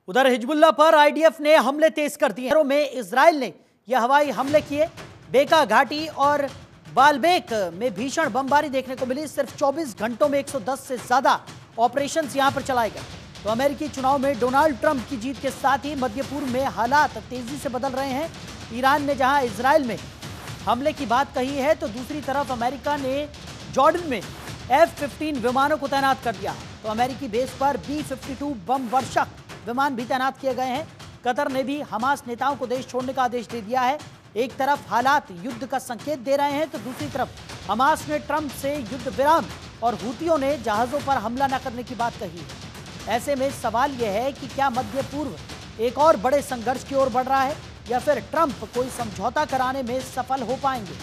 उधर हिजबुल्लाह पर आईडीएफ ने हमले तेज कर दिए। शहरों में इजराइल ने यह हवाई हमले किए। बेका घाटी और बालबेक में भीषण बमबारी देखने को मिली। सिर्फ 24 घंटों में 110 से ज्यादा ऑपरेशंस यहां पर चलाए गए। तो अमेरिकी चुनाव में डोनाल्ड ट्रंप की जीत के साथ ही मध्य पूर्व में हालात तेजी से बदल रहे हैं। ईरान ने जहां इजराइल में हमले की बात कही है, तो दूसरी तरफ अमेरिका ने जॉर्डन में F-15 विमानों को तैनात कर दिया। तो अमेरिकी बेस पर B-52 बम वर्षक विमान भी तैनात किए गए हैं। कतर ने भी हमास नेताओं को देश छोड़ने का आदेश दे दिया है। एक तरफ हालात युद्ध का संकेत दे रहे हैं, तो दूसरी तरफ हमास ने ट्रंप से युद्ध विराम और हूतियों ने जहाजों पर हमला न करने की बात कही है। ऐसे में सवाल यह है कि क्या मध्य पूर्व एक और बड़े संघर्ष की ओर बढ़ रहा है या फिर ट्रंप कोई समझौता कराने में सफल हो पाएंगे।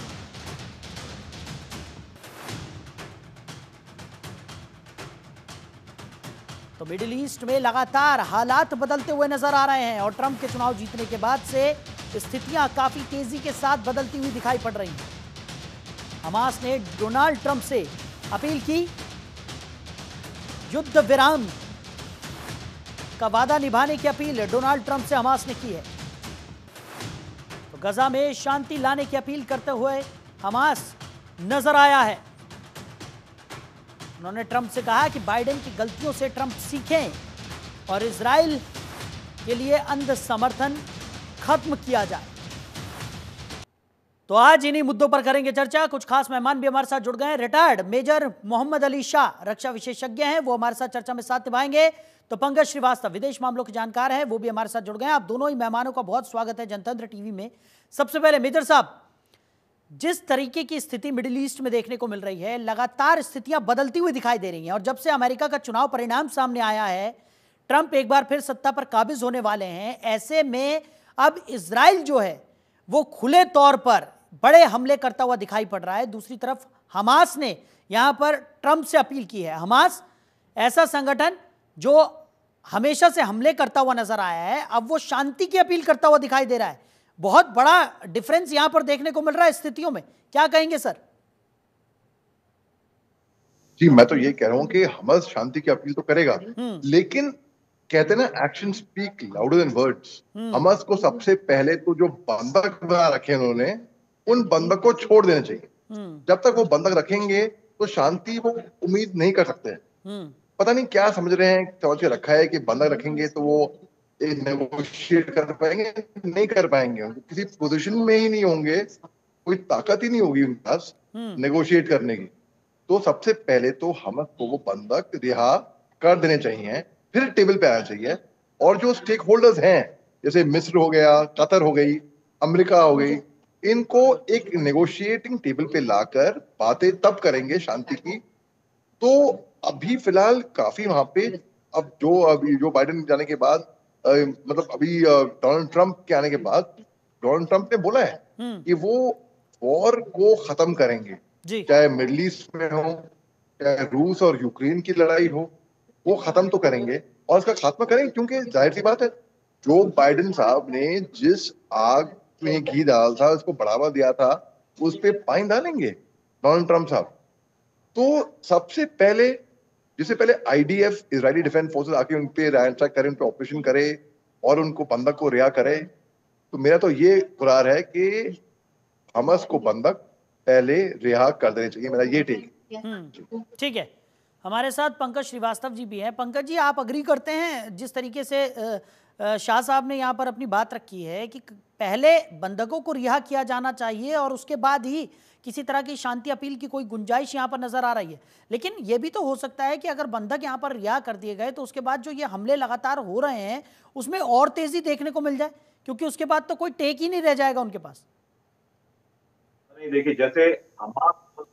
तो मिडिल ईस्ट में लगातार हालात बदलते हुए नजर आ रहे हैं और ट्रंप के चुनाव जीतने के बाद से स्थितियां काफी तेजी के साथ बदलती हुई दिखाई पड़ रही हैं। हमास ने डोनाल्ड ट्रंप से अपील की, युद्ध विराम का वादा निभाने की अपील डोनाल्ड ट्रंप से हमास ने की है। तो गजा में शांति लाने की अपील करते हुए हमास नजर आया है। उन्होंने ट्रंप से कहा कि बाइडेन की गलतियों से ट्रंप सीखें और इजराइल के लिए अंध समर्थन खत्म किया जाए। तो आज इन्हीं मुद्दों पर करेंगे चर्चा। कुछ खास मेहमान भी हमारे साथ जुड़ गए हैं। रिटायर्ड मेजर मोहम्मद अली शाह रक्षा विशेषज्ञ हैं, वो हमारे साथ चर्चा में साथ निभाएंगे। तो पंकज श्रीवास्तव विदेश मामलों के जानकार हैं, वो भी हमारे साथ जुड़ गए हैं। आप दोनों ही मेहमानों का बहुत स्वागत है जनतंत्र टीवी में। सबसे पहले मेजर साहब, जिस तरीके की स्थिति मिडिल ईस्ट में देखने को मिल रही है, लगातार स्थितियां बदलती हुई दिखाई दे रही हैं और जब से अमेरिका का चुनाव परिणाम सामने आया है, ट्रंप एक बार फिर सत्ता पर काबिज होने वाले हैं। ऐसे में अब इजराइल जो है वो खुले तौर पर बड़े हमले करता हुआ दिखाई पड़ रहा है। दूसरी तरफ हमास ने यहां पर ट्रंप से अपील की है। हमास ऐसा संगठन जो हमेशा से हमले करता हुआ नजर आया है, अब वो शांति की अपील करता हुआ दिखाई दे रहा है। बहुत बड़ा डिफरेंस यहां पर देखने को मिल रहा है स्थितियों में, क्या कहेंगे सर? जी, मैं तो ये कह रहा हूं कि हमास शांति की अपील तो करेगा, लेकिन कहते हैं ना, action speak louder than words. Hamas को सबसे पहले तो जो बंधक बना रखे उन्होंने, उन बंधक को छोड़ देना चाहिए। जब तक वो बंधक रखेंगे तो शांति वो उम्मीद नहीं कर सकते। पता नहीं क्या समझ रहे हैं, समझ के रखा है कि बंधक रखेंगे तो वो नेगोशिएट कर पाएंगे, नहीं कर पाएंगे। किसी पोजीशन में ही नहीं होंगे, कोई ताकत ही नहीं होगी उनके पास नेगोशिएट करने की। तो सबसे पहले तो हमास को वो बंधक रिहा कर देने चाहिए, फिर टेबल पे आना चाहिए। और जो स्टेक होल्डर्स हैं, जैसे मिस्र हो गया, कतर हो गई, अमेरिका हो गई, इनको एक नेगोशिएटिंग टेबल पे लाकर बातें तब करेंगे शांति की। तो अभी फिलहाल काफी वहां पे अभी जो बाइडेन जाने के बाद मतलब अभी डोनाल्ड ट्रंप के आने के बाद डोनाल्ड ट्रंप ने बोला है कि वो वॉर को खत्म करेंगे, चाहे मिडिल ईस्ट में हो, चाहे रूस और यूक्रेन की लड़ाई हो, वो खत्म तो करेंगे और इसका खात्मा करेंगे। क्योंकि जाहिर सी बात है, जो बाइडेन साहब ने जिस आग में घी डाला था, उसको बढ़ावा दिया था, उस पे पानी डालेंगे डोनाल्ड ट्रंप साहब। तो सबसे पहले जिससे पहले आईडीएफ, इजरायली डिफेंस फोर्सेस आके उन पे रैंक स्ट्राइक करे, उन पे ऑपरेशन करे और उनको बंधक को रिहा करे। तो मेरा तो ये कुरार है कि हमास को बंधक पहले रिहा कर देने चाहिए, मेरा ये टेक। ठीक है, हमारे साथ पंकज श्रीवास्तव जी भी हैं। पंकज जी, आप अग्री करते हैं जिस तरीके से शाह साहब ने यहाँ पर अपनी बात रखी है कि पहले बंधकों को रिहा किया जाना चाहिए और उसके बाद ही किसी तरह की शांति अपील की कोई गुंजाइश यहाँ पर नजर आ रही है। लेकिन यह भी तो हो सकता है कि अगर बंधक यहाँ पर रिहा कर दिए गए तो उसके बाद जो ये हमले लगातार हो रहे हैं उसमें और तेजी देखने को मिल जाए, क्योंकि उसके बाद तो कोई टेक ही नहीं रह जाएगा उनके पास। नहीं, देखिए, जैसे हमास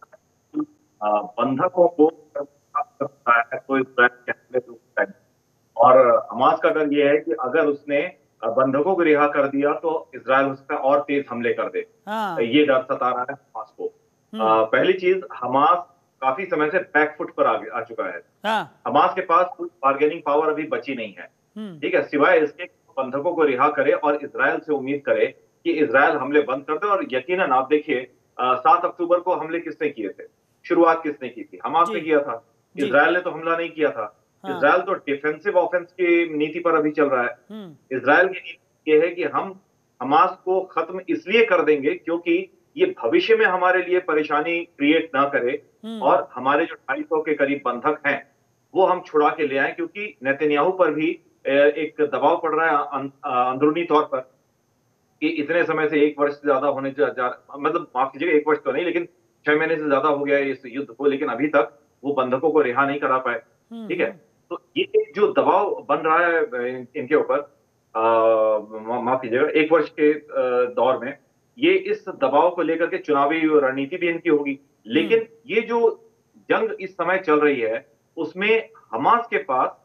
बंधकों को और हमास का डर यह है कि अगर उसने बंधकों को रिहा कर दिया तो इजराइल उस पर और तेज हमले कर दे। ये डर सता रहा है हमास को। पहली चीज, हमास काफी समय से बैकफुट पर आ चुका है। हमास के पास कोई बार्गेनिंग पावर अभी बची नहीं है, ठीक है, सिवाय इसके बंधकों को रिहा करे और इजराइल से उम्मीद करे कि इजराइल हमले बंद कर दे। और यकीनन आप देखिए, 7 अक्टूबर को हमले किसने किए थे? शुरुआत किसने की थी? हमास ने किया था, इजराइल ने तो हमला नहीं किया था। इसराइल तो डिफेंसिव ऑफेंस की नीति पर अभी चल रहा है। इसराइल की नीति ये है कि हम हमास को खत्म इसलिए कर देंगे क्योंकि ये भविष्य में हमारे लिए परेशानी क्रिएट ना करे और हमारे जो 250 के करीब बंधक हैं वो हम छुड़ा के ले आए, क्योंकि नेतन्याहू पर भी एक दबाव पड़ रहा है अंदरूनी तौर पर कि इतने समय से 1 वर्ष से ज्यादा होने मतलब माफ कीजिएगा 1 वर्ष तो नहीं, लेकिन 6 महीने से ज्यादा हो गया है इस युद्ध को, लेकिन अभी तक वो बंधकों को रिहा नहीं करा पाए। ठीक है, तो ये जो दबाव बन रहा है इनके ऊपर, माफ कीजिएगा 1 वर्ष के दौर में, ये इस दबाव को लेकर के चुनावी रणनीति भी इनकी होगी। लेकिन ये जो जंग इस समय चल रही है उसमें हमास के पास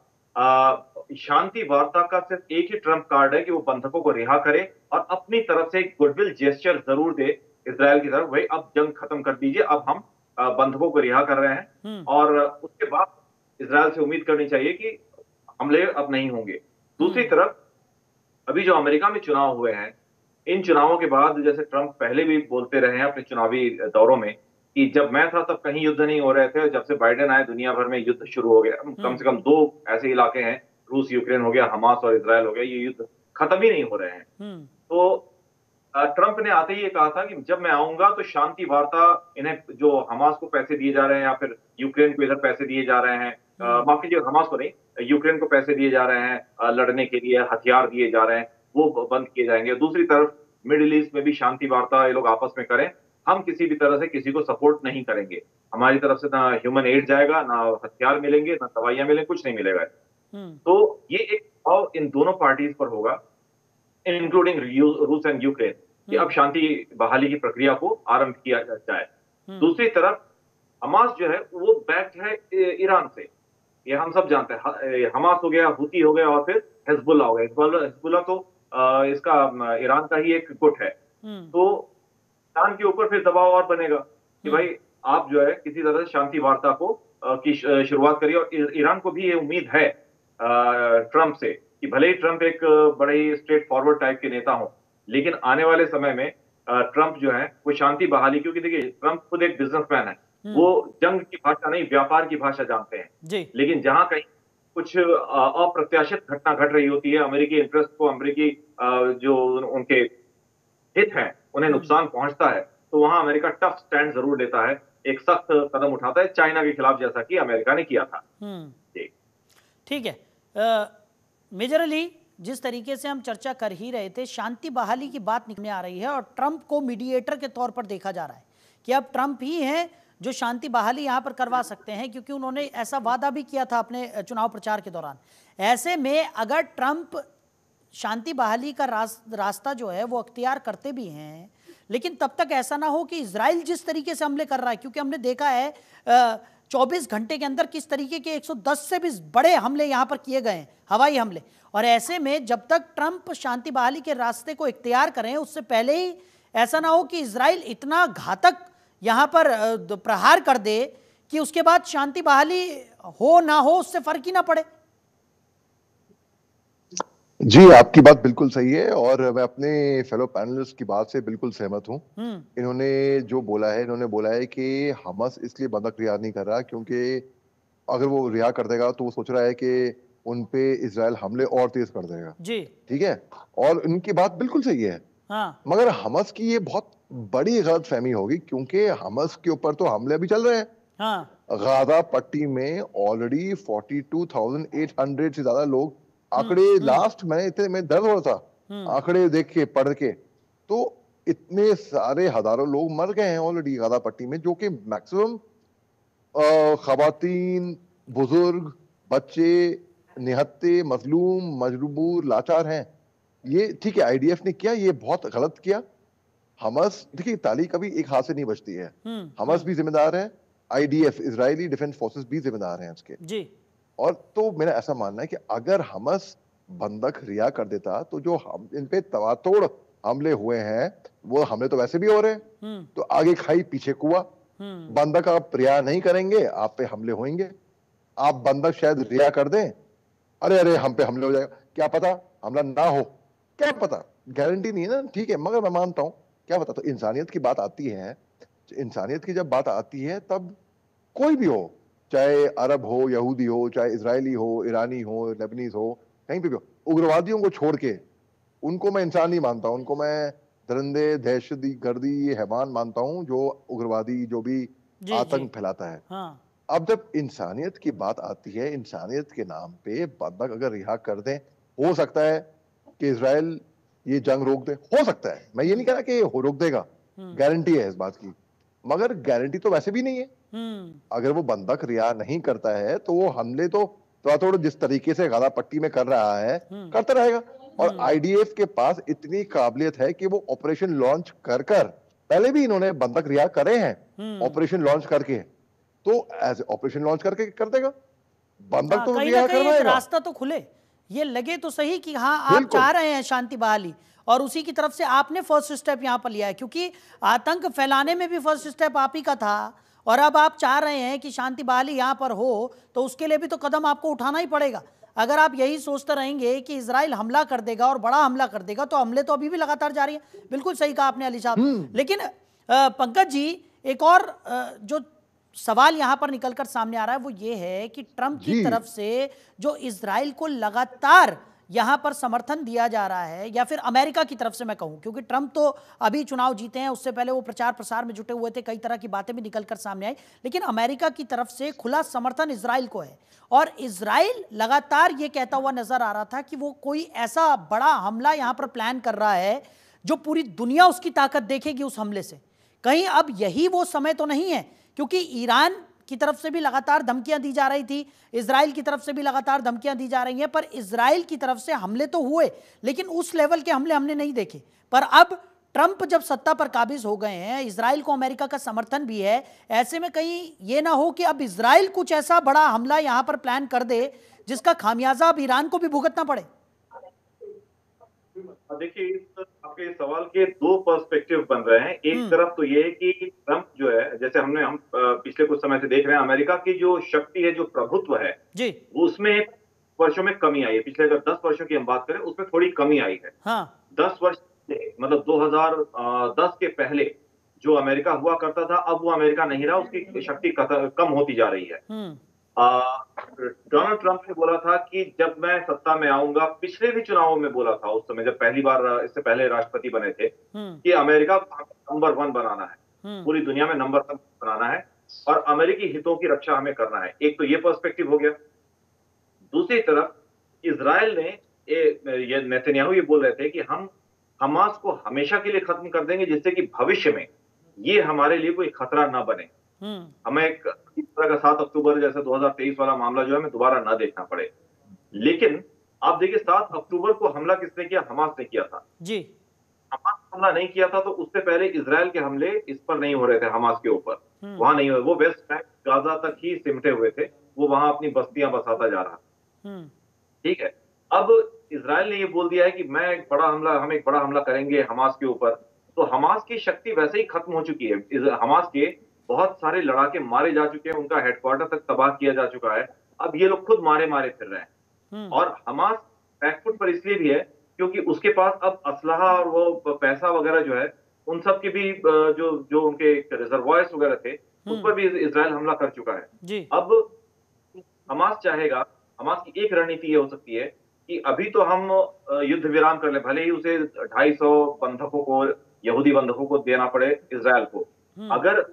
शांति वार्ता का सिर्फ एक ही ट्रम्प कार्ड है कि वो बंधकों को रिहा करे और अपनी तरफ से एक गुडविल जेस्चर जरूर दे इजरायल की तरफ, भाई अब जंग खत्म कर दीजिए, अब हम बंधकों को रिहा कर रहे हैं। और उसके बाद इजरायल से उम्मीद करनी चाहिए कि हमले अब नहीं होंगे। दूसरी तरफ अभी जो अमेरिका में चुनाव हुए हैं, इन चुनावों के बाद जैसे ट्रंप पहले भी बोलते रहे हैं अपने चुनावी दौरों में कि जब मैं था तब कहीं युद्ध नहीं हो रहे थे, जब से बाइडेन आए दुनिया भर में युद्ध शुरू हो गया। कम से कम 2 ऐसे इलाके हैं, रूस यूक्रेन हो गया, हमास और इजरायल हो गया, ये युद्ध खत्म ही नहीं हो रहे हैं। तो ट्रंप ने आते ही ये कहा था कि जब मैं आऊंगा तो शांति वार्ता, इन्हें जो हमास को पैसे दिए जा रहे हैं या फिर यूक्रेन को इधर पैसे दिए जा रहे हैं, माफ कीजिए हमास को नहीं, यूक्रेन को पैसे दिए जा रहे हैं लड़ने के लिए, हथियार दिए जा रहे हैं, वो बंद किए जाएंगे। दूसरी तरफ मिडिल ईस्ट में भी शांति वार्ता ये लोग आपस में करें, हम किसी भी तरह से किसी को सपोर्ट नहीं करेंगे, हमारी तरफ से ना ह्यूमन एड जाएगा, ना हथियार मिलेंगे, ना दवाइयां मिलेंगी, कुछ नहीं मिलेगा। तो ये एक भाव इन दोनों पार्टीज पर होगा, इंक्लूडिंग रूस एंड यूक्रेन, कि अब शांति बहाली की प्रक्रिया को आरंभ किया जाए। दूसरी तरफ हमास जो है वो बैक्ड है ईरान से, ये हम सब जानते हैं। हमास हो गया, हुती हो गया और फिर हिजबुल्लाह हो गया। हिजबुल्लाह तो इसका ईरान का ही एक गुट है। तो ईरान के ऊपर फिर दबाव और बनेगा कि भाई आप जो है किसी तरह से शांति वार्ता को की शुरुआत करिए। और ईरान को भी ये उम्मीद है ट्रंप से कि भले ही ट्रंप एक बड़े ही स्ट्रेट फॉरवर्ड टाइप के नेता हो, लेकिन आने वाले समय में ट्रंप जो है वो शांति बहाली, क्योंकि देखिए ट्रंप खुद एक बिजनेसमैन है, वो जंग की भाषा नहीं व्यापार की भाषा जानते हैं जी। लेकिन जहां कहीं कुछ अप्रत्याशित घटना घट रही होती है, अमेरिकी इंटरेस्ट को, अमेरिकी जो उनके हित हैं उन्हें नुकसान पहुंचता है, तो वहां अमेरिका टफ स्टैंड जरूर लेता है, एक सख्त कदम उठाता है चाइना के खिलाफ, जैसा कि अमेरिका ने किया था। ठीक है मेजर अली, जिस तरीके से हम चर्चा कर ही रहे थे, शांति बहाली की बात निकलने आ रही है और ट्रंप को मीडिएटर के तौर पर देखा जा रहा है कि अब ट्रंप ही हैं जो शांति बहाली यहाँ पर करवा सकते हैं, क्योंकि उन्होंने ऐसा वादा भी किया था अपने चुनाव प्रचार के दौरान। ऐसे में अगर ट्रंप शांति बहाली का रास्ता जो है वो अख्तियार करते भी हैं, लेकिन तब तक ऐसा ना हो कि इजराइल जिस तरीके से हमले कर रहा है, क्योंकि हमने देखा है 24 घंटे के अंदर किस तरीके के 110 से भी बड़े हमले यहाँ पर किए गए हैं, हवाई हमले। और ऐसे में जब तक ट्रंप शांति बहाली के रास्ते को इख्तियार करें, उससे पहले ही ऐसा ना हो कि इजराइल इतना घातक यहाँ पर प्रहार कर दे कि उसके बाद शांति बहाली हो ना हो उससे फर्क ही ना पड़े। जी, आपकी बात बिल्कुल सही है और मैं अपने फेलो पैनलिस्ट की बात से बिल्कुल सहमत हूं। इन्होंने जो बोला है, इन्होंने बोला है कि हमास इसलिए बंधक रिहा नहीं कर रहा क्योंकि अगर वो रिहा कर देगा तो वो सोच रहा है कि उन पे इजराइल हमले और तेज कर देगा जी। ठीक है, और इनकी बात बिल्कुल सही है। हाँ। मगर हमास की ये बहुत बड़ी गलतफहमी होगी, क्योंकि हमास के ऊपर तो हमले अभी चल रहे हैं। हाँ। गाजा पट्टी में ऑलरेडी 42,800 से ज्यादा लोग, आंकड़े लास्ट मैं दर्द हो रहा था आंकड़े देख के पढ़ के, तो इतने सारे हजारों लोग मर गए हैं ऑलरेडी गाजा पट्टी में, जो कि मैक्सिमम खवातीन, बुजुर्ग, बच्चे, निहत्ते, मजलूम, मजबूर, लाचार हैं। ये ठीक है आईडीएफ ने किया, ये बहुत गलत किया। हमास, देखिए ताली कभी एक हाथ से नहीं बचती है, हमास भी जिम्मेदार है, आईडीएफ इजरायली डिफेंस फोर्सेस भी जिम्मेदार हैं इसके जी। और तो मेरा ऐसा मानना है कि अगर हमास बंधक रिहा कर देता तो जो हम इन पे तवातोड़ हमले हुए हैं, वो हमले तो वैसे भी हो रहे हैं, तो आगे खाई पीछे कुआं, बंधक आप रिहा नहीं करेंगे, आप पे हमले होंगे। आप बंधक शायद रिहा कर दें, अरे हम पे हमले हो जाएगा, क्या पता हमला ना हो, क्या पता, गारंटी नहीं है ना, ठीक है, मगर मैं मानता हूं क्या पता। तो इंसानियत की बात आती है, इंसानियत की जब बात आती है तब कोई भी हो, चाहे अरब हो, यहूदी हो, चाहे इजरायली हो, ईरानी हो, लेबनीज हो, कहीं पे भी हो, उग्रवादियों को छोड़ के उनको मैं इंसान नहीं मानता, उनको मैं दरिंदे, दहशत गर्दी, हैवान मानता हूं, जो उग्रवादी, जो भी आतंक फैलाता है। हाँ। अब जब इंसानियत की बात आती है, इंसानियत के नाम पे बंधक अगर रिहा कर दें, हो सकता है कि इजराइल ये जंग रोक दे, हो सकता है, मैं ये नहीं कह रहा कि रोक देगा, गारंटी है इस बात की, मगर गारंटी तो वैसे भी नहीं है। अगर वो बंधक रिहा नहीं करता है तो वो हमले तो थोड़ा जिस तरीके से गाजा पट्टी में कर रहा है करता रहेगा। और आईडीएफ के पास इतनी काबिलियत है कि वो ऑपरेशन लॉन्च कर पहले भी इन्होंने बंधक रिहा करे हैं ऑपरेशन लॉन्च करके, तो एज ऑपरेशन लॉन्च करके कर देगा, बंधक तो कहीं ना कहीं एक रास्ता तो खुले, ये लगे तो सही कि हाँ आप चाह रहे हैं शांति बहाली, और उसी की तरफ से आपने फर्स्ट स्टेप यहां पर लिया है, क्योंकि आतंक फैलाने में भी फर्स्ट स्टेप आप ही का था, और अब आप चाह रहे हैं कि शांति बहाली यहां पर हो, तो उसके लिए भी तो कदम आपको उठाना ही पड़ेगा। अगर आप यही सोचते रहेंगे कि इजराइल हमला कर देगा और बड़ा हमला कर देगा, तो हमले तो अभी भी लगातार जारी है। बिल्कुल सही कहा आपने अली साहब। लेकिन पंकज जी, एक और जो सवाल यहां पर निकलकर सामने आ रहा है वो ये है कि ट्रंप की तरफ से जो इजराइल को लगातार यहां पर समर्थन दिया जा रहा है, या फिर अमेरिका की तरफ से मैं कहूं, क्योंकि ट्रंप तो अभी चुनाव जीते हैं, उससे पहले वो प्रचार प्रसार में जुटे हुए थे, कई तरह की बातें भी निकलकर सामने आई, लेकिन अमेरिका की तरफ से खुला समर्थन इजराइल को है, और इजराइल लगातार ये कहता हुआ नजर आ रहा था कि वो कोई ऐसा बड़ा हमला यहां पर प्लान कर रहा है जो पूरी दुनिया उसकी ताकत देखेगी उस हमले से। कहीं अब यही वो समय तो नहीं है, क्योंकि ईरान की तरफ से भी लगातार धमकियां दी जा रही थी, इजराइल की तरफ से भी लगातार धमकियां दी जा रही हैं, पर इजराइल की तरफ से हमले तो हुए, लेकिन उस लेवल के हमले हमने नहीं देखे। पर अब ट्रंप जब सत्ता पर काबिज हो गए हैं, इजराइल को अमेरिका का समर्थन भी है, ऐसे में कहीं ये ना हो कि अब इजराइल कुछ ऐसा बड़ा हमला यहां पर प्लान कर दे जिसका खामियाजा अब ईरान को भी भुगतना पड़े। देखिए, इस आपके सवाल के दो पर्सपेक्टिव बन रहे हैं। एक तरफ तो ये है कि ट्रंप जो है, जैसे हम पिछले कुछ समय से देख रहे हैं, अमेरिका की जो शक्ति है, जो प्रभुत्व है जी, उसमें वर्षों में कमी आई है। पिछले अगर 10 वर्षों की हम बात करें, उसमें थोड़ी कमी आई है। हाँ। 10 वर्ष मतलब 2010 के पहले जो अमेरिका हुआ करता था, अब वो अमेरिका नहीं रहा, उसकी शक्ति कम होती जा रही है। डोनाल्ड ट्रंप ने बोला था कि जब मैं सत्ता में आऊंगा, पिछले भी चुनावों में बोला था, उस समय जब पहली बार इससे पहले राष्ट्रपति बने थे, कि अमेरिका नंबर 1 बनाना है, पूरी दुनिया में नंबर 1 बनाना है, और अमेरिकी हितों की रक्षा हमें करना है। एक तो ये पर्सपेक्टिव हो गया। दूसरी तरफ इजराइल ने ये नेतन्याहू ये बोल रहे थे कि हम हमास को हमेशा के लिए खत्म कर देंगे, जिससे कि भविष्य में ये हमारे लिए कोई खतरा ना बने, हमें एक इस तरह का 7 अक्टूबर जैसे 2023 वाला मामला जो है हमें दोबारा ना देखना पड़े। लेकिन आप देखिए, 7 अक्टूबर को हमला किसने किया? हमास ने किया था जी। हमास हमला नहीं किया था तो उससे पहले इजराइल के हमले इस पर नहीं हो रहे थे, हमास के ऊपर, वहां नहीं हुए। वो वेस्ट बैंक गाजा तक ही सिमटे हुए थे, वो वहां अपनी बस्तियां बसाता जा रहा। ठीक है, अब इजराइल ने ये बोल दिया है कि हम एक बड़ा हमला करेंगे हमास के ऊपर, तो हमास की शक्ति वैसे ही खत्म हो चुकी है। हमास के बहुत सारे लड़ाके मारे जा चुके हैं, उनका हेडक्वार्टर तक तबाह किया जा चुका है। अब ये लोग खुद मारे फिर रहे हैं, और हमास बैकफुट पर इसलिए भी है क्योंकि उसके पास अब असलहा और वो पैसा वगैरह जो है, उन सब के भी जो उनके रिजर्वायर्स वगैरह थे, उस पर भी इजराइल हमला कर चुका है जी। अब हमास चाहेगा, हमास की एक रणनीति ये हो सकती है कि अभी तो हम युद्ध विराम कर ले, भले ही उसे 250 बंधकों को, यहूदी बंधकों को देना पड़े इजराइल को। अगर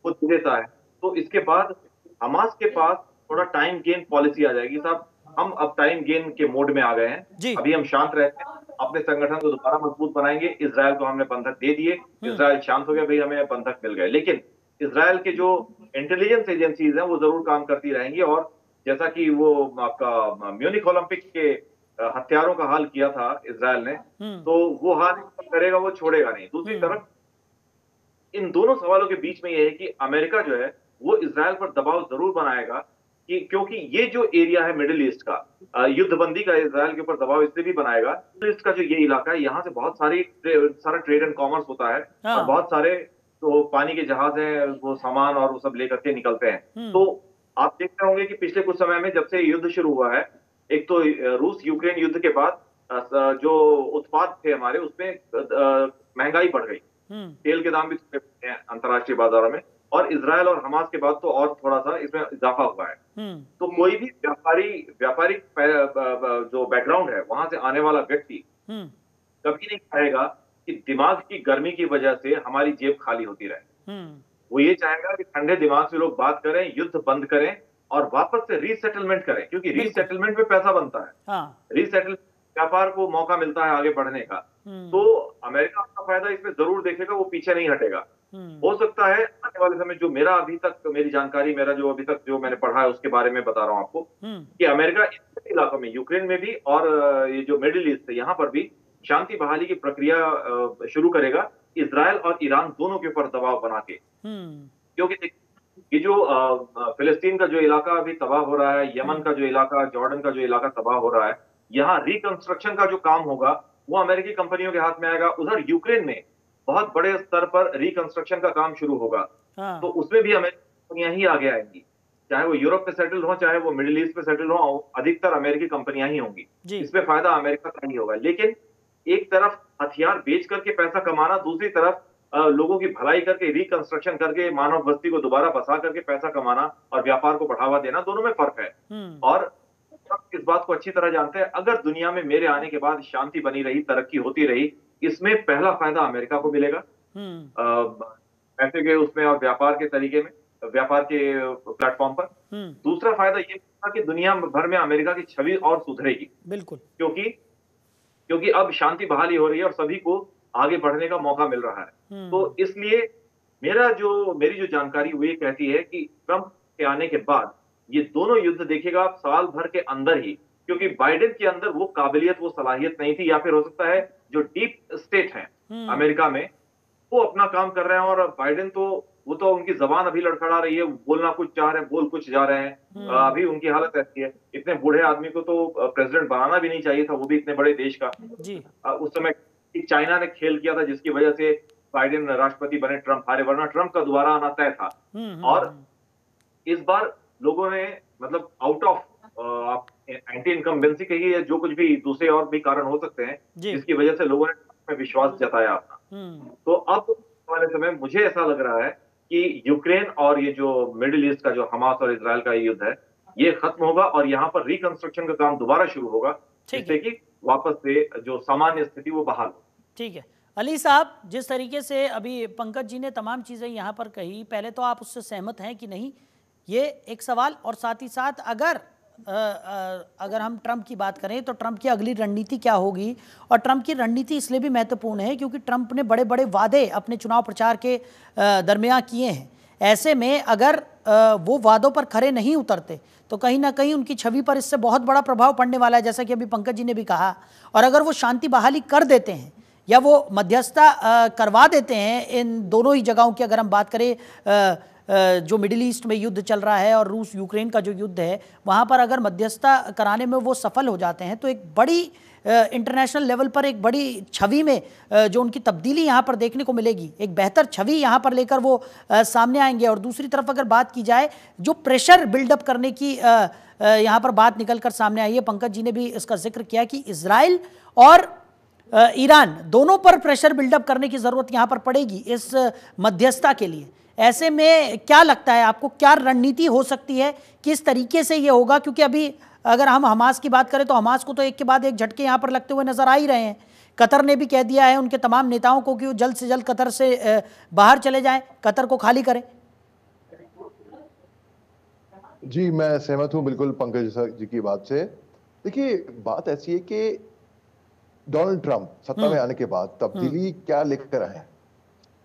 वो देता है तो इसके बाद हमास के पास थोड़ा टाइम गेन पॉलिसी आ जाएगी। साहब, हम अब टाइम गेन के मोड में आ गए हैं, अभी हम शांत रहते हैं, अपने संगठन को दोबारा मजबूत बनाएंगे। इजराइल को हमने बंधक दे दिए, इजराइल शांत हो गया, भाई हमें बंधक मिल गए। लेकिन इजराइल के जो इंटेलिजेंस एजेंसीज हैं वो जरूर काम करती रहेंगी, और जैसा कि वो आपका म्यूनिख ओलंपिक के हथियारों का हाल किया था इजराइल ने, तो वो हाल करेगा, वो छोड़ेगा नहीं। दूसरी तरफ इन दोनों सवालों के बीच में यह है कि अमेरिका जो है वो इजराइल पर दबाव जरूर बनाएगा, कि क्योंकि ये जो एरिया है मिडिल ईस्ट का, युद्धबंदी का इजराइल के ऊपर दबाव इसलिए भी बनाएगा, मिडिल ईस्ट का जो ये इलाका है, यहाँ से बहुत सारा ट्रेड एंड कॉमर्स होता है, और बहुत सारे तो पानी के जहाज हैं, वो सामान और वो सब लेकर के निकलते हैं। तो आप देखते होंगे कि पिछले कुछ समय में जब से युद्ध शुरू हुआ है, एक तो रूस यूक्रेन युद्ध के बाद जो उत्पाद थे हमारे, उसमें महंगाई बढ़ गई, तेल के दाम भी अंतर्राष्ट्रीय बाजारों में, और इजराइल और हमास के बाद तो और थोड़ा सा इसमें इजाफा हुआ है। तो कोई भी व्यापारिक जो बैकग्राउंड है वहां से आने वाला व्यक्ति कभी नहीं चाहेगा कि दिमाग की गर्मी की वजह से हमारी जेब खाली होती रहे। वो ये चाहेगा कि ठंडे दिमाग से लोग बात करें, युद्ध बंद करें और वापस से रीसेटलमेंट करें, क्योंकि रीसेटलमेंट में पैसा बनता है। हाँ। रीसेटलमेंट व्यापार को मौका मिलता है आगे बढ़ने का। तो अमेरिका अपना फायदा इसमें जरूर देखेगा, वो पीछे नहीं हटेगा। हो सकता है आने वाले समय, जो मेरा अभी तक मेरी जानकारी, मेरा जो अभी तक जो मैंने पढ़ा है उसके बारे में बता रहा हूं आपको, कि अमेरिका इन इलाकों में, यूक्रेन में भी और ये जो मिडिल ईस्ट है यहाँ पर भी शांति बहाली की प्रक्रिया शुरू करेगा, इजराइल और ईरान दोनों के ऊपर दबाव बना के। क्योंकि ये जो फिलिस्तीन का जो इलाका अभी तबाह हो रहा है, यमन का जो इलाका, जॉर्डन का जो इलाका तबाह हो रहा है, यहाँ रिकंस्ट्रक्शन का जो काम होगा वो अमेरिकी कंपनियों के हाथ में आएगा। उधर यूक्रेन में बहुत बड़े स्तर पर रिकंस्ट्रक्शन का काम शुरू होगा। तो उसमें भी अमेरिकी कंपनियां ही आगे आएंगी, चाहे वो यूरोप पे सेटल हो, चाहे वो मिडिल ईस्ट पे सेटल हो, अधिकतर अमेरिकी कंपनियां ही होंगी। इसमें फायदा अमेरिका का ही होगा। लेकिन एक तरफ हथियार बेच करके पैसा कमाना, दूसरी तरफ लोगों की भलाई करके, रिकंस्ट्रक्शन करके, मानव बस्ती को दोबारा बसा करके पैसा कमाना और व्यापार को बढ़ावा देना, दोनों में फर्क है। और इस बात को अच्छी तरह जानते हैं, अगर दुनिया में मेरे आने के बाद शांति बनी रही, तरक्की होती रही, इसमें पहला फायदा अमेरिका को मिलेगा पैसे के उसमें और व्यापार के तरीके में, व्यापार के प्लेटफॉर्म पर। दूसरा फायदा ये होगा कि दुनिया भर में अमेरिका की छवि और सुधरेगी। बिल्कुल, क्योंकि अब शांति बहाली हो रही है और सभी को आगे बढ़ने का मौका मिल रहा है। तो इसलिए मेरी जो जानकारी वो ये कहती है कि ट्रंप के आने के बाद ये दोनों युद्ध देखेगा आप साल भर के अंदर ही, क्योंकि बाइडेन के अंदर वो काबिलियत, वो सलाहियत नहीं थी, या फिर हो सकता है जो डीप स्टेट है अमेरिका में वो अपना काम कर रहे हैं, और बाइडेन तो वो तो उनकी जबान अभी लड़खड़ा रही है, बोलना कुछ चाह रहे हैं, बोल कुछ जा रहे हैं। अभी उनकी हालत ऐसी है। इतने बूढ़े आदमी को तो प्रेसिडेंट बनाना भी नहीं चाहिए था, वो भी इतने बड़े देश का। उस समय चाइना ने खेल किया था जिसकी वजह से बाइडेन राष्ट्रपति बने, ट्रंप हारे, वरना ट्रंप का दोबारा आना तय था। और इस बार लोगों ने मतलब आउट ऑफ एंटी इनकम्बेंसी कही है, जो कुछ भी दूसरे और भी कारण हो सकते हैं जिसकी वजह से लोगों ने विश्वास जताया अपना। तो अब वाले समय मुझे ऐसा लग रहा है कि यूक्रेन और ये जो मिडिल ईस्ट का जो हमास और इजराइल का युद्ध है ये खत्म होगा और यहाँ पर रिकंस्ट्रक्शन का काम दोबारा शुरू होगा, जिससे कि वापस से जो सामान्य स्थिति वो बहाल हो। ठीक है अली साहब, जिस तरीके से अभी पंकज जी ने तमाम चीज़ें यहाँ पर कही, पहले तो आप उससे सहमत हैं कि नहीं, ये एक सवाल। और साथ ही साथ अगर हम ट्रंप की बात करें तो ट्रंप की अगली रणनीति क्या होगी, और ट्रंप की रणनीति इसलिए भी महत्वपूर्ण है क्योंकि ट्रंप ने बड़े बड़े वादे अपने चुनाव प्रचार के दरमियान किए हैं। ऐसे में अगर वो वादों पर खरे नहीं उतरते तो कहीं ना कहीं उनकी छवि पर इससे बहुत बड़ा प्रभाव पड़ने वाला है, जैसा कि अभी पंकज जी ने भी कहा। और अगर वो शांति बहाली कर देते हैं या वो मध्यस्थता करवा देते हैं इन दोनों ही जगहों की, अगर हम बात करें जो मिडिल ईस्ट में युद्ध चल रहा है और रूस यूक्रेन का जो युद्ध है, वहाँ पर अगर मध्यस्थता कराने में वो सफल हो जाते हैं तो एक बड़ी इंटरनेशनल लेवल पर एक बड़ी छवि में जो उनकी तब्दीली यहाँ पर देखने को मिलेगी, एक बेहतर छवि यहाँ पर लेकर वो सामने आएंगे। और दूसरी तरफ अगर बात की जाए जो प्रेशर बिल्डअप करने की यहाँ पर बात निकल कर सामने आई है, पंकज जी ने भी इसका जिक्र किया कि इजराइल और ईरान दोनों पर प्रेशर बिल्डअप करने की ज़रूरत यहाँ पर पड़ेगी इस मध्यस्थता के लिए। ऐसे में क्या लगता है आपको, क्या रणनीति हो सकती है, किस तरीके से ये होगा? क्योंकि अभी अगर हम हमास की बात करें तो हमास को तो एक के बाद एक झटके यहाँ पर लगते हुए नजर आ ही रहे हैं। कतर ने भी कह दिया है उनके तमाम नेताओं को कि वो जल्द से जल्द कतर से बाहर चले जाएं, कतर को खाली करें। जी मैं सहमत हूं बिल्कुल पंकज जी की बात से। देखिए बात ऐसी है कि डोनाल्ड ट्रंप सत्ता में आने के बाद तब्दीली क्या लेकर आए।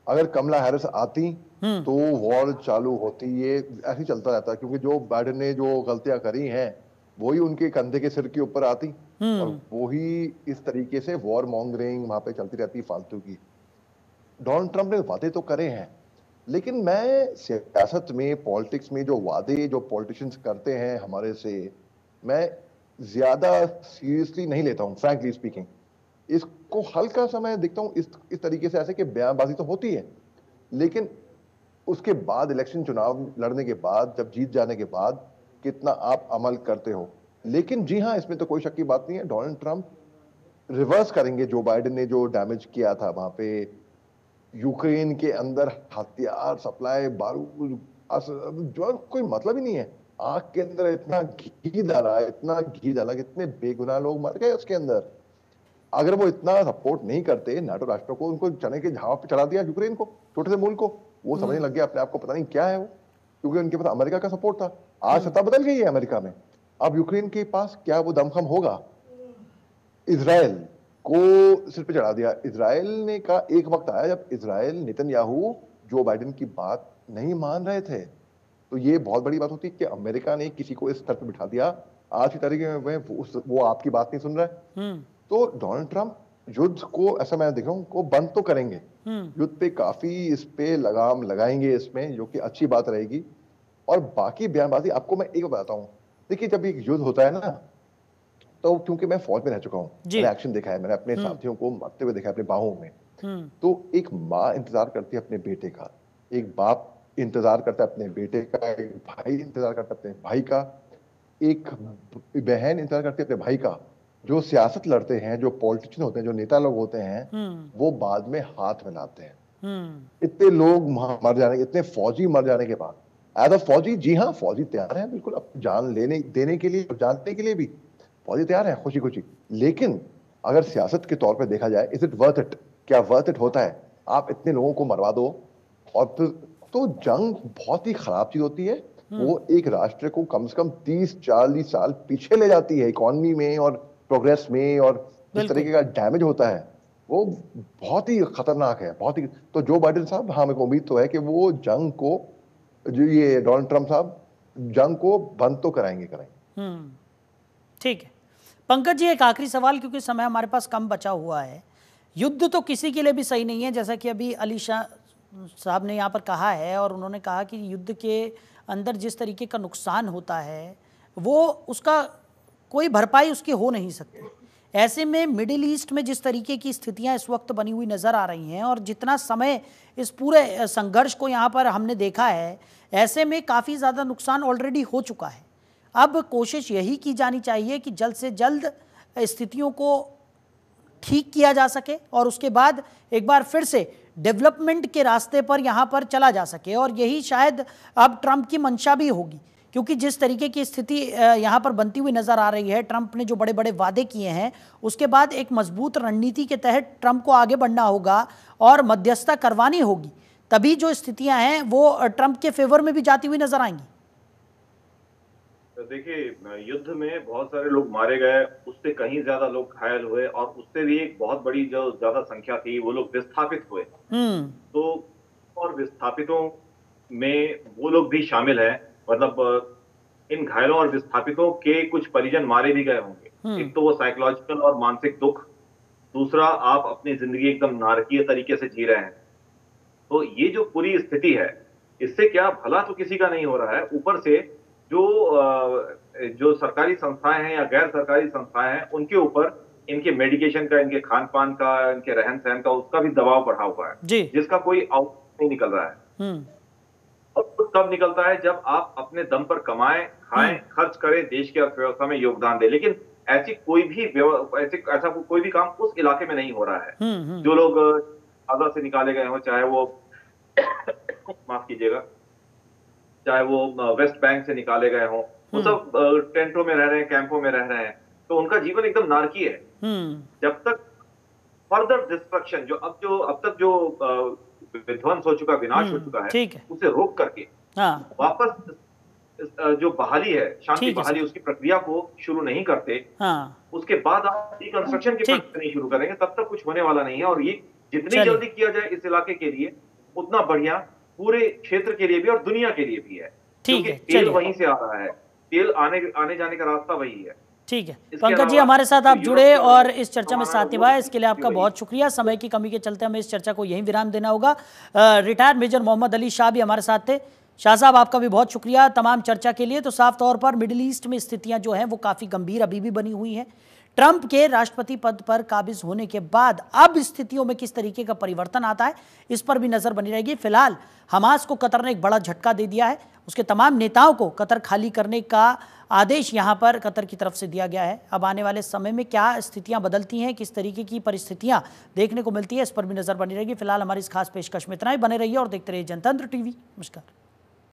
अगर कमला हैरिस आती तो वॉर चालू होती, ये ऐसे ही चलता रहता, क्योंकि जो बाइडेन ने जो गलतियां करी हैं वही उनके कंधे के सिर के ऊपर आती और वही इस तरीके से वॉर मॉन्गरिंग वहां पे चलती रहती फालतू की। डोनाल्ड ट्रंप ने वादे तो करे हैं, लेकिन मैं सियासत में, पॉलिटिक्स में जो वादे जो पॉलिटिशियंस करते हैं हमारे से, मैं ज्यादा सीरियसली नहीं लेता हूं फ्रैंकली स्पीकिंग। इसको हल्का सा मैं देखता हूं इस तरीके से, ऐसे कि बयानबाजी तो होती है, लेकिन उसके बाद इलेक्शन चुनाव लड़ने के बाद, जब जीत जाने के बाद कितना आप अमल करते हो। लेकिन जी हाँ, इसमें तो कोई शक की बात नहीं है, डोनाल्ड ट्रंप रिवर्स करेंगे जो बाइडेन ने जो डैमेज किया था वहां पे यूक्रेन के अंदर हथियार सप्लाई, बारूद, जो कोई मतलब ही नहीं है। आग के अंदर इतना घी डाला, इतना घी डाला, कितने बेगुनाह लोग मर गए उसके अंदर। अगर वो इतना सपोर्ट नहीं करते नाटो राष्ट्रों को, उनको चने के झाड़ पे चढ़ा दिया यूक्रेन को, छोटे से मुल्क को, वो समझने लग गया अपने आप को पता नहीं क्या है वो, क्योंकि उनके पास अमेरिका का सपोर्ट था। आज सत्ता बदल गई है अमेरिका में, अब यूक्रेन के पास क्या वो दमखम होगा? इजराइल को सिर पे चढ़ा दिया। इजराइल ने का एक वक्त आया जब इजराइल नेतन्याहू जो बाइडेन की बात नहीं मान रहे थे, तो ये बहुत बड़ी बात होती है कि अमेरिका ने किसी को इस स्तर पे बिठा दिया। आज की तारीख में वो आपकी बात नहीं सुन रहा है। तो डोनाल्ड ट्रंप युद्ध को, ऐसा मैं देख रहा हूँ, को बंद तो करेंगे, युद्ध पे काफी इस पे लगाम लगाएंगे इसमें, जो कि अच्छी बात रहेगी। और बाकी बयानबाजी आपको मैं एक बताता हूँ। देखिए, जब एक युद्ध होता है ना, तो क्योंकि मैं फौज में रह चुका हूँ, मैंने एक्शन देखा है, मैंने अपने साथियों को मरते हुए देखा है अपने बाहों में। तो एक माँ इंतजार करती है अपने बेटे का, एक बाप इंतजार करता है अपने बेटे का, एक भाई इंतजार करता है अपने भाई का, एक बहन इंतजार करती है अपने भाई का। जो सियासत लड़ते हैं, जो पॉलिटिशियन होते हैं, जो नेता लोग होते हैं, वो बाद में हाथ मिलाते हैं। इतने लोग मर जाने, इतने फौजी मर जाने के बाद, एज अ फौजी, जी हाँ, फौजी तैयार है बिल्कुल अब जान लेने देने के लिए, जानने के लिए भी फौजी तैयार है, खुशी खुशी। लेकिन अगर सियासत के तौर पे देखा जाए, इज इट वर्थ इट? क्या वर्थ इट होता है? आप इतने लोगों को मरवा दो, और फिर तो जंग बहुत ही खराब चीज होती है। वो एक राष्ट्र को कम से कम 30-40 साल पीछे ले जाती है इकोनॉमी में और प्रोग्रेस में, और जिस तरीके का डैमेज होता है वो बहुत ही खतरनाक है, बहुत ही। तो जो बाइडेन साहब, हाँ, मेरे को उम्मीद तो है कि वो जंग को, जो ये डोनाल्ड ट्रंप साहब जंग को बंद तो कराएंगे। ठीक है पंकज जी, एक आखिरी सवाल, क्योंकि समय हमारे पास कम बचा हुआ है। युद्ध तो किसी के लिए भी सही नहीं है, जैसा कि अभी अली शाह साहब ने यहाँ पर कहा है, और उन्होंने कहा कि युद्ध के अंदर जिस तरीके का नुकसान होता है वो उसका कोई भरपाई उसकी हो नहीं सकती। ऐसे में मिडिल ईस्ट में जिस तरीके की स्थितियां इस वक्त बनी हुई नज़र आ रही हैं, और जितना समय इस पूरे संघर्ष को यहाँ पर हमने देखा है, ऐसे में काफ़ी ज़्यादा नुकसान ऑलरेडी हो चुका है। अब कोशिश यही की जानी चाहिए कि जल्द से जल्द स्थितियों को ठीक किया जा सके, और उसके बाद एक बार फिर से डेवलपमेंट के रास्ते पर यहाँ पर चला जा सके। और यही शायद अब ट्रंप की मंशा भी होगी, क्योंकि जिस तरीके की स्थिति यहाँ पर बनती हुई नज़र आ रही है, ट्रंप ने जो बड़े बड़े वादे किए हैं, उसके बाद एक मजबूत रणनीति के तहत ट्रंप को आगे बढ़ना होगा और मध्यस्थता करवानी होगी, तभी जो स्थितियाँ हैं वो ट्रंप के फेवर में भी जाती हुई नजर आएंगी। देखिए, युद्ध में बहुत सारे लोग मारे गए, उससे कहीं ज्यादा लोग घायल हुए, और उससे भी एक बहुत बड़ी जो ज्यादा संख्या थी वो लोग विस्थापित हुए। तो और विस्थापितों में वो लोग भी शामिल हैं, मतलब इन घायलों और विस्थापितों के कुछ परिजन मारे भी गए होंगे। एक तो वो साइकोलॉजिकल और मानसिक दुख, दूसरा आप अपनी जिंदगी एकदम नारकीय तरीके से जी रहे हैं। तो ये जो पूरी स्थिति है, इससे क्या भला तो किसी का नहीं हो रहा है, ऊपर से जो सरकारी संस्थाएं हैं या गैर सरकारी संस्थाएं हैं, उनके ऊपर इनके मेडिकेशन का, इनके खान पान का, इनके रहन सहन का, उसका भी दबाव बढ़ा हुआ है, जिसका कोई आउटपुट नहीं निकल रहा है। और तब निकलता है जब आप अपने दम पर कमाएं, खाएं, खर्च करें, देश की अर्थव्यवस्था में योगदान दें। लेकिन ऐसा कोई भी काम उस इलाके में नहीं हो रहा है। जो लोग गाजा से निकाले गए हों, चाहे वो माफ कीजिएगा, चाहे वो वेस्ट बैंक से निकाले गए हों, वो सब टेंटों में रह रहे हैं, कैंपों में रह रहे हैं, तो उनका जीवन एकदम नारकीय है। जब तक फर्दर डिस्ट्रक्शन, जो अब तक जो विध्वंस हो चुका, विनाश हो चुका है, उसे रोक करके वापस जो बहाली है, शांति बहाली, उसकी प्रक्रिया को शुरू नहीं करते, उसके बाद आप रिकंस्ट्रक्शन की प्रक्रिया नहीं शुरू करेंगे, तब तक कुछ होने वाला नहीं है। और ये जितनी जल्दी किया जाए इस इलाके के लिए, उतना बढ़िया पूरे क्षेत्र के लिए भी और दुनिया के लिए भी है। क्योंकि तेल वहीं से आ रहा है, तेल आने जाने का रास्ता वही है। ठीक है पंकज जी, हमारे साथ आप जुड़े और इस चर्चा में साथ निभाए, इसके लिए आपका बहुत शुक्रिया। समय की कमी के चलते हमें इस चर्चा को यहीं विराम देना होगा। रिटायर्ड मेजर मोहम्मद अली शाह भी हमारे साथ थे। शाह साहब, आपका भी बहुत शुक्रिया तमाम चर्चा के लिए। तो साफ तौर पर मिडिल ईस्ट में स्थितियां जो हैं वो काफ़ी गंभीर अभी भी बनी हुई हैं। ट्रंप के राष्ट्रपति पद पर काबिज होने के बाद अब स्थितियों में किस तरीके का परिवर्तन आता है, इस पर भी नजर बनी रहेगी। फिलहाल हमास को कतर ने एक बड़ा झटका दे दिया है। उसके तमाम नेताओं को कतर खाली करने का आदेश यहां पर कतर की तरफ से दिया गया है। अब आने वाले समय में क्या स्थितियां बदलती हैं, किस तरीके की परिस्थितियां देखने को मिलती है, इस पर भी नजर बनी रहेगी। फिलहाल हमारी इस खास पेशकश में इतना ही। बने रहिए और देखते रहिए जनतंत्र टीवी। नमस्कार।